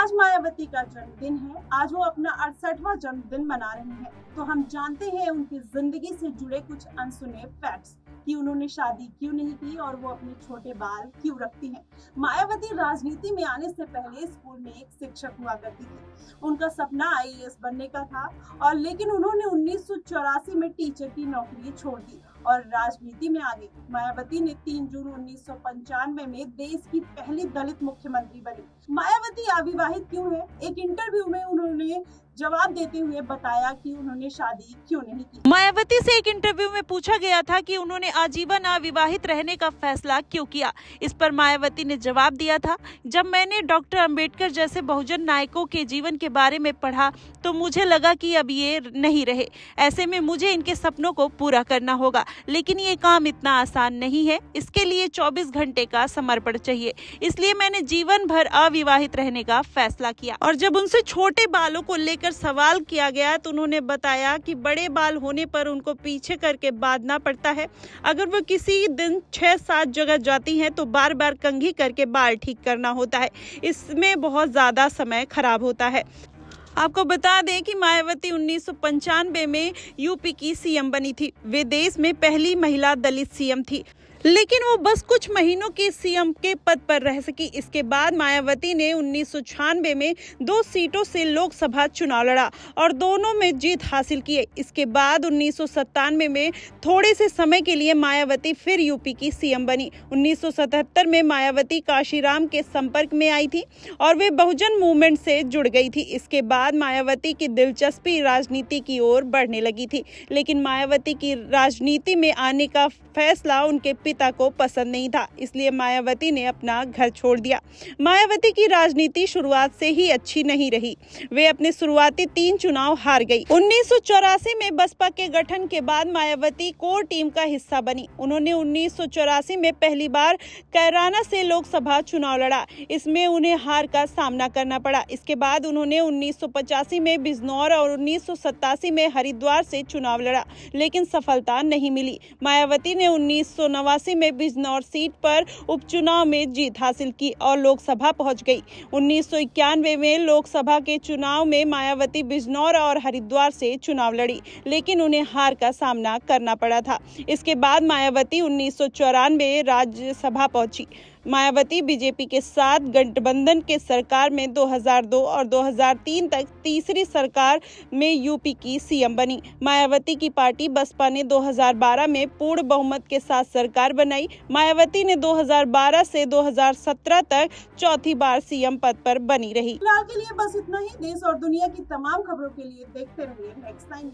आज मायावती का जन्मदिन है। आज वो अपना 68वां जन्मदिन मना रही हैं। तो हम जानते हैं उनकी जिंदगी से जुड़े कुछ अनसुने फैक्ट्स कि उन्होंने शादी क्यों नहीं की और वो अपने छोटे बाल क्यों रखती हैं। मायावती राजनीति में आने से पहले स्कूल में एक शिक्षक हुआ करती थी। उनका सपना आईएएस बनने का था और लेकिन उन्होंने 1984 में टीचर की नौकरी छोड़ दी और राजनीति में आ गई। मायावती ने 3 जून 1995 में देश की पहली दलित मुख्यमंत्री बनी। मायावती अविवाहित क्यों है? एक इंटरव्यू में उन्होंने जवाब देते हुए बताया कि उन्होंने शादी क्यों नहीं की। मायावती से एक इंटरव्यू में पूछा गया था कि उन्होंने आजीवन अविवाहित रहने का फैसला क्यों किया। इस पर मायावती ने जवाब दिया था, जब मैंने डॉक्टर अंबेडकर जैसे बहुजन नायकों के जीवन के बारे में पढ़ा तो मुझे लगा कि अब ये नहीं रहे। ऐसे में मुझे इनके सपनों को पूरा करना होगा, लेकिन ये काम इतना आसान नहीं है। इसके लिए 24 घंटे का समर्पण चाहिए। इसलिए मैंने जीवन भर अविवाहित रहने का फैसला किया। और जब उनसे छोटे बालों को लेकर सवाल किया गया तो उन्होंने बताया कि बड़े बाल होने पर उनको पीछे करके बांधना पड़ता है। अगर वो किसी दिन 6-7 जगह जाती हैं तो बार बार कंघी करके बाल ठीक करना होता है। इसमें बहुत ज्यादा समय खराब होता है। आपको बता दें कि मायावती 1995 में यूपी की सीएम बनी थी। वे देश में पहली महिला दलित सीएम थी, लेकिन वो बस कुछ महीनों के सीएम के पद पर रह सकी। इसके बाद मायावती ने 1996 में 2 सीटों से लोकसभा चुनाव लड़ा और दोनों में जीत हासिल की। इसके बाद 1997 में थोड़े से समय के लिए मायावती फिर यूपी की सीएम बनी। 1977 में मायावती काशीराम के संपर्क में आई थी और वे बहुजन मूवमेंट से जुड़ गई थी। इसके बाद मायावती की दिलचस्पी राजनीति की ओर बढ़ने लगी थी, लेकिन मायावती की राजनीति में आने का फैसला उनके पिता को पसंद नहीं था, इसलिए मायावती ने अपना घर छोड़ दिया। मायावती की राजनीति शुरुआत से ही अच्छी नहीं रही। वे अपने शुरुआती 3 चुनाव हार गई। 1984 में बसपा के गठन के बाद मायावती कोर टीम का हिस्सा बनी। उन्होंने 1984 में पहली बार कैराना से लोकसभा चुनाव लड़ा। इसमें उन्हें हार का सामना करना पड़ा। इसके बाद उन्होंने 1985 में बिजनौर और 1987 में हरिद्वार से चुनाव लड़ा, लेकिन सफलता नहीं मिली। मायावती ने 1989 में बिजनौर सीट पर उपचुनाव में जीत हासिल की और लोकसभा पहुंच गई। 1991 में लोकसभा के चुनाव में मायावती बिजनौर और हरिद्वार से चुनाव लड़ी, लेकिन उन्हें हार का सामना करना पड़ा था। इसके बाद मायावती 1994 राज्यसभा पहुंची। मायावती बीजेपी के साथ गठबंधन के सरकार में 2002 और 2003 तक तीसरी सरकार में यूपी की सीएम बनी। मायावती की पार्टी बसपा ने 2012 में पूर्ण बहुमत के साथ सरकार बनाई। मायावती ने 2012 से 2017 तक चौथी बार सीएम पद पर बनी रही। फिलहाल के लिए बस इतना ही। देश और दुनिया की तमाम खबरों के लिए देखते रहिए नेक्स्ट टाइम।